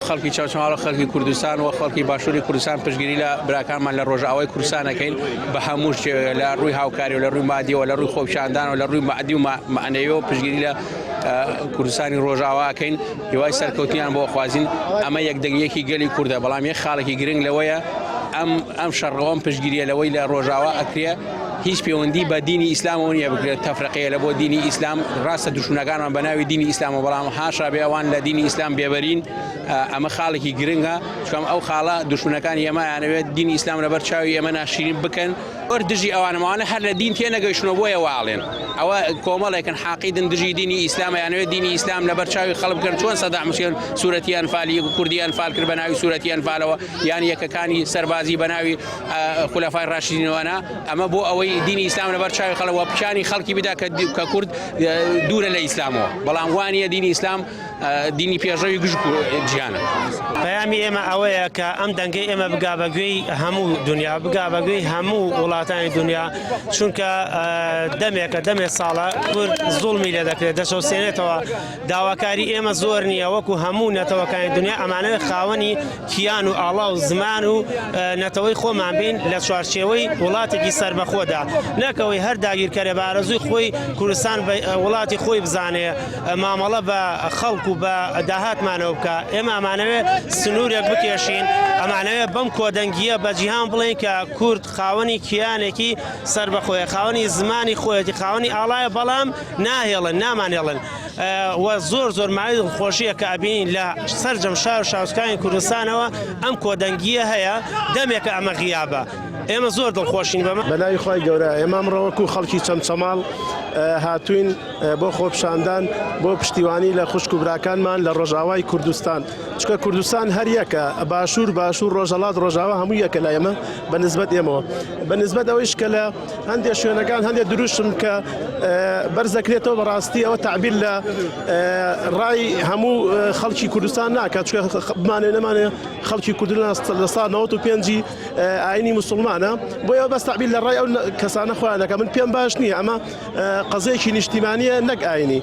خەڵکی چاوچماڵە خەڵکی کوردستان و خەڵکی باشووری کوردستان پشتگیری لە براکانمان لە ڕۆژئاوای کوردستانەکەین بە هەمووش لە ڕووی هاوکاری و لە ڕووی مادیەوە لە ڕووی خۆپیشاندان و لە ڕووی مادی و معنەویەوە پشتگیری لە کوردستانی ڕۆژئاواکەین هیوای سەرکەوتنیان بۆ خوازین ئەمە یەکدەنگیەکی گەلی کووردە بەڵام یەک خاڵێکی گرنگ لەوەیە ئەم شەڕەوەم پشتگیریە لەوەی لە ڕۆژئاوا ئەکرێ هیچ پەیوەندی بە دینی ئیسلامەوە نییە بکرێت تەفرەقەیە لە بۆ دینی ئیسلام ڕاستە دوشمنەکانمان بە ناوی دینی ئیسلامە بەڵام هاشا بێ ئەوان لە دینی ئیسلام بێبەرین ئەمە خاڵێکی گرنگە چکەم ئەو خاڵە دوشمنەکانی ئێمەیانەوێت دینی ئیسلام لەبەر چاوی ئێمە ناشرین بکەن وەر دژی ئەوانەوانە هەر لە دین تێنەگەیشتنەوە بۆیە واڵێن ئەوە کۆمەڵێکن حاقیدن دژی دینی ئیسلامەیانەوێت دینی ئیسلام لەبەر چاوی خەڵک بکەن چۆن سەدام حوسێن سوورەتی ئەنفالی کوردی ئەنفال کرد بە ناوی سوورەتی ئەنفالەوە یان یەکەکانی سەربازی بە ناوی خولەفای ڕاشیدینەوەنا ئەمە بۆ ئەوەی دینی ئیسلام لەبەر چاوی خەڵک وە پیشانی خەڵکی بدا کە کورد دوورە لە ئیسلامەوە بەڵام وانە دینی ئیسلام دینی پێشەوی گشت جیانە. پەیامی ئێمە ئەوەیە کە ئەم دەنگەی ئێمە بگا بەگوێی هەموو دنیا بگا بەگوێی هەموو وڵاتانی دنیا چونکە دەمێ ساڵە کورد زوڵمی لێ دەکرێت دەشەوسێنێتەوە داواکاری ئێمە زۆر نییە وەکو هەموو نەتەوەکانی دنیا ئەمانەوێت خاوەنی کیان و ئاڵا و زمان و نەتەوەی خۆمان بین لە چوارچێوەی وڵاتێکی سەربەخۆدا نەکەوەی هەر داگیرکەرێ بە ئارەزووی خۆی کوردستان وڵاتی خۆی بزانێ مامەڵە بە خەڵک و بە داهاتمانەوە بکە ئێمە ئەمانەوێت سنوورێک بکێشین ئەمانەوێت بەم کۆدەنگیە بە جیهان بڵێن کە کورد خاوەنی کیانێکی سەربەخۆیە خاوەنی زمانی خۆیەتی خاوەنی ئاڵایە بەڵام ناهێڵن نامانێڵن و زۆر مای خۆشیە کە ئەبینین لە سەرجەم شار و شاوسکانی کوردستانەوە ئەم کۆدەنگیە هەیە دەمێکە ئەمە غیابە ئێمە زۆر دڵخۆشین بەمە بەلای خۆی گەورە ئێمە ئەمڕۆوەکو خەڵکی چەمچەماڵ هاتوین بۆ خۆپیشاندان بۆ پشتیوانی لە خوشک و براکانمان لە ڕۆژئاوای کوردستان چکە کوردستان هەر یەکە باشوور ڕۆژهەڵات ڕۆژاوا هەموو یەکە لە ئێمە بەنسبەت ئێمەوە بەنسبەت ئەوەیش کە لە هەندێک شوێنەکان هەندێک دروشم کە بەرزەکرێتەوە بەڕاستی ئەوە تعبیر لە ڕای هەموو خەڵکی کوردستان ناکات چکە بمانێ نەمانێ خەڵکی کوردستان لە ساڵ 95 ئاینی موسڵمانە بۆیە بەس تعبیر لە ڕای ئەو کەسانە خۆیان دەکەن من پێم باش نییە ئەمە قەزەیەکی نیشتیمانیە نەک ئاینی